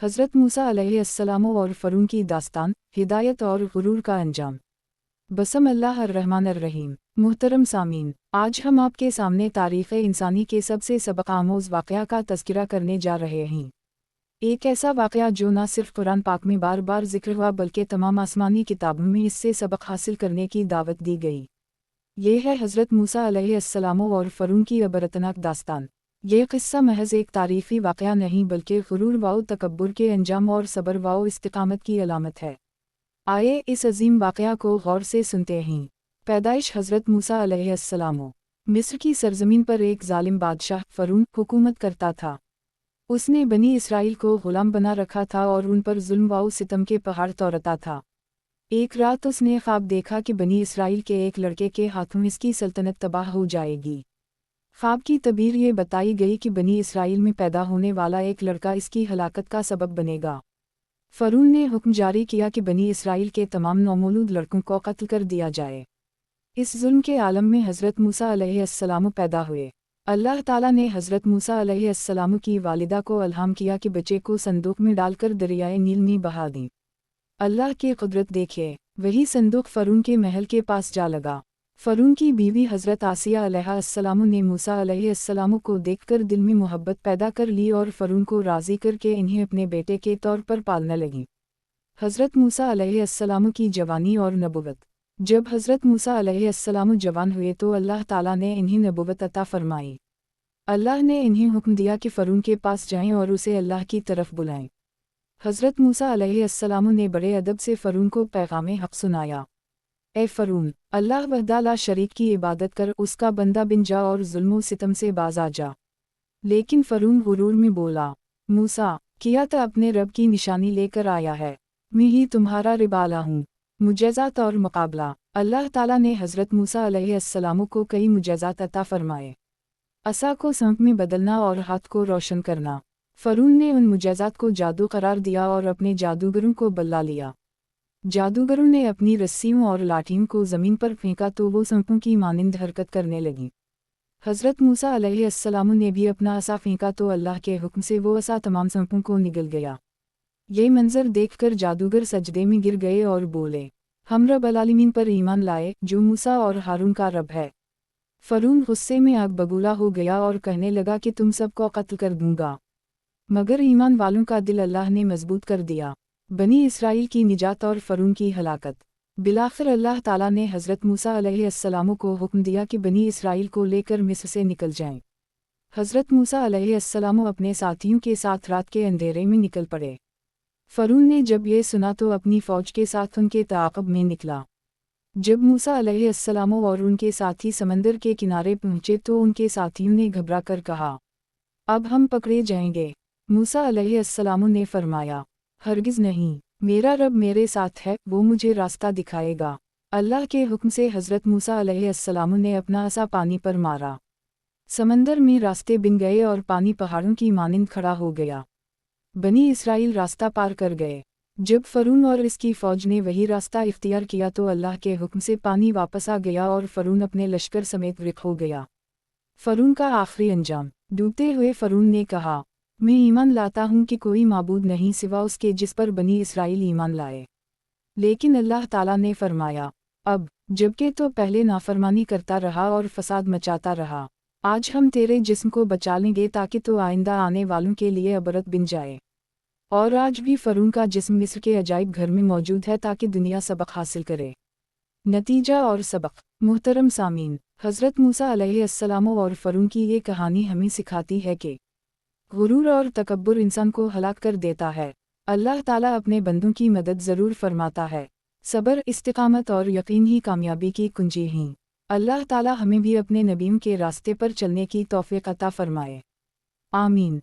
हज़रत मूसा अलैहिस्सलाम और फ़रून की दास्तान, हिदायत और गुरूर का अंजाम। बसम अल्लाह अर्रहमान अर्रहीम। मुहतरम सामीन, आज हम आपके सामने तारीख़ इंसानी के सबसे सबक आमोज़ वाक़या का तज़किरा करने जा रहे हैं। एक ऐसा वाक़या जो न सिर्फ़ कुरान पाक में बार बार ज़िक्र हुआ बल्कि तमाम आसमानी किताबों में इससे सबक हासिल करने की दावत दी गई। ये है हज़रत मूसा अलैहिस्सलाम और फ़रून की अबरतनाक दास्तान। ये क़िस्सा महज़ एक तारीख़ी वाक़या नहीं बल्कि गुरूर व तकब्बुर के अंजाम और सब्र व इस्तिक़ामत की अलामत है। आइए इस अजीम वाक़या को गौर से सुनते हैं। पैदाइश हज़रत मूसा अलैहिस्सलाम। मिस्र की सरज़मीन पर एक ज़ालिम बादशाह फ़रून हुकूमत करता था। उसने बनी इसराइल को ग़ुलाम बना रखा था और उन पर ज़ुल्म व सितम के पहाड़ तोड़ता था। एक रात उसने ख्वाब देखा कि बनी इसराइल के एक लड़के के हाथों इसकी सल्तनत तबाह हो जाएगी। ख्वाब की तबीर ये बताई गई कि बनी इसराइल में पैदा होने वाला एक लड़का इसकी हलाकत का सबब बनेगा। फ़रून ने हुक्म जारी किया कि बनी इसराइल के तमाम नौमौलूद लड़कों को कत्ल कर दिया जाए। इस जुल्म के आलम में हज़रत मूसा अलैहिस्सलाम पैदा हुए। अल्लाह ताला ने हज़रत मूसा अलैहिस्सलाम की वालिदा को इल्हाम किया कि बच्चे को संदूक में डालकर दरियाए नील में बहा दें। अल्लाह की कुदरत देखिए, वही संदूक फ़रून के महल के पास जा लगा। फ़रून की बीवी हज़रत आसिया अलैहिस्सलाम ने मूसा अलैहिस्सलाम को देखकर दिल में मोहब्बत पैदा कर ली और फ़रून को राज़ी करके इन्हें अपने बेटे के तौर पर पालने लगी। हज़रत मूसा अलैहिस्सलाम की जवानी और नबुवत। जब हज़रत मूसा अलैहिस्सलाम जवान हुए तो अल्लाह ताला ने इन्हें नबुवत अता फ़रमाई। अल्लाह ने इन्हें हुक्म दिया कि फ़रून के पास जाएं और उसे अल्लाह की तरफ बुलाएं। हज़रत मूसा अलैहिस्सलाम ने बड़े अदब से फ़रून को पैगाम हक़ सुनाया। ए फ़रून, अल्लाह वहदा ला शरीक की इबादत कर, उसका बंदा बिन जा और जुल्म सितम से बाज आ जा। लेकिन फ़रून गुरूर में बोला, मूसा, किया तो अपने रब की निशानी लेकर आया है, मैं ही तुम्हारा रिबाला हूँ। मुजज़ात और मुकाबला। अल्लाह ताला ने हज़रत मूसा अलैहिस्सलाम को कई मुजज़ात अता फ़रमाए। असा को सांप में बदलना और हाथ को रोशन करना। फ़रून ने उन मुजज़ात को जादू करार दिया और अपने जादूगरों को बल्ला लिया। जादूगरों ने अपनी रस्सियों और लाठियों को ज़मीन पर फेंका तो वो सांपों की मानिंद हरकत करने लगी। हज़रत मूसा अलैहिस्सलाम ने भी अपना असा फेंका तो अल्लाह के हुक्म से वो असा तमाम सांपों को निगल गया। ये मंज़र देखकर जादूगर सजदे में गिर गए और बोले, हम रब अल-आलमीन पर ईमान लाए जो मूसा और हारून का रब है। फ़रून गुस्से में आग बबूला हो गया और कहने लगा कि तुम सबको कत्ल कर दूंगा। मगर ईमान वालों का दिल अल्लाह ने मजबूत कर दिया। बनी इसराइल की निजात और फ़रून की हलाकत। बिलाखिर अल्लाह ताला ने हज़रत मूसा अलैहिस्सलाम को हुक्म दिया कि बनी इसराइल को लेकर मिस्र से निकल जाएं। हज़रत मूसा अलैहिस्सलाम अपने साथियों के साथ रात के अंधेरे में निकल पड़े। फ़रून ने जब ये सुना तो अपनी फ़ौज के साथ उनके ताक़ब में निकला। जब मूसा अलैहिस्सलाम और उनके साथी समंदर के किनारे पहुँचे तो उनके साथियों ने घबरा कर कहा, अब हम पकड़े जाएंगे। मूसा अलैहिस्सलाम ने फरमाया, हरगिज़ नहीं, मेरा रब मेरे साथ है, वो मुझे रास्ता दिखाएगा। अल्लाह के हुक्म से हज़रत मूसा अलैहिस्सलाम ने अपना असा पानी पर मारा। समंदर में रास्ते बिन गए और पानी पहाड़ों की मानिंद खड़ा हो गया। बनी इसराइल रास्ता पार कर गए। जब फ़रून और इसकी फ़ौज ने वही रास्ता इख्तियार किया तो अल्लाह के हुक्म से पानी वापस आ गया और फ़रून अपने लश्कर समेत रिख हो गया। फ़रून का आखिरी अंजाम। डूबते हुए फ़रून ने कहा, मैं ईमान लाता हूँ कि कोई माबूद नहीं सिवा उसके जिस पर बनी इसराइल ईमान लाए। लेकिन अल्लाह ताला ने फरमाया, अब जबकि तो पहले नाफरमानी करता रहा और फसाद मचाता रहा, आज हम तेरे जिस्म को बचा लेंगे ताकि तो आइंदा आने वालों के लिए अबरत बिन जाए। और आज भी फ़रून का जिस्म मिस्र के अजाइब घर में मौजूद है ताकि दुनिया सबक हासिल करे। नतीजा और सबक। मुहतरम सामीन, हज़रत मूसा अलैहिस्सलाम और फ़रून की ये कहानी हमें सिखाती है कि गुरूर और तकब्बुर इंसान को हलाक कर देता है। अल्लाह ताला अपने बंदों की मदद ज़रूर फरमाता है। सब्र, इस्तिक़ामत और यकीन ही कामयाबी की कुंजी हैं। अल्लाह ताला हमें भी अपने नबियों के रास्ते पर चलने की तौफ़ीक़ अता फ़रमाए। आमीन।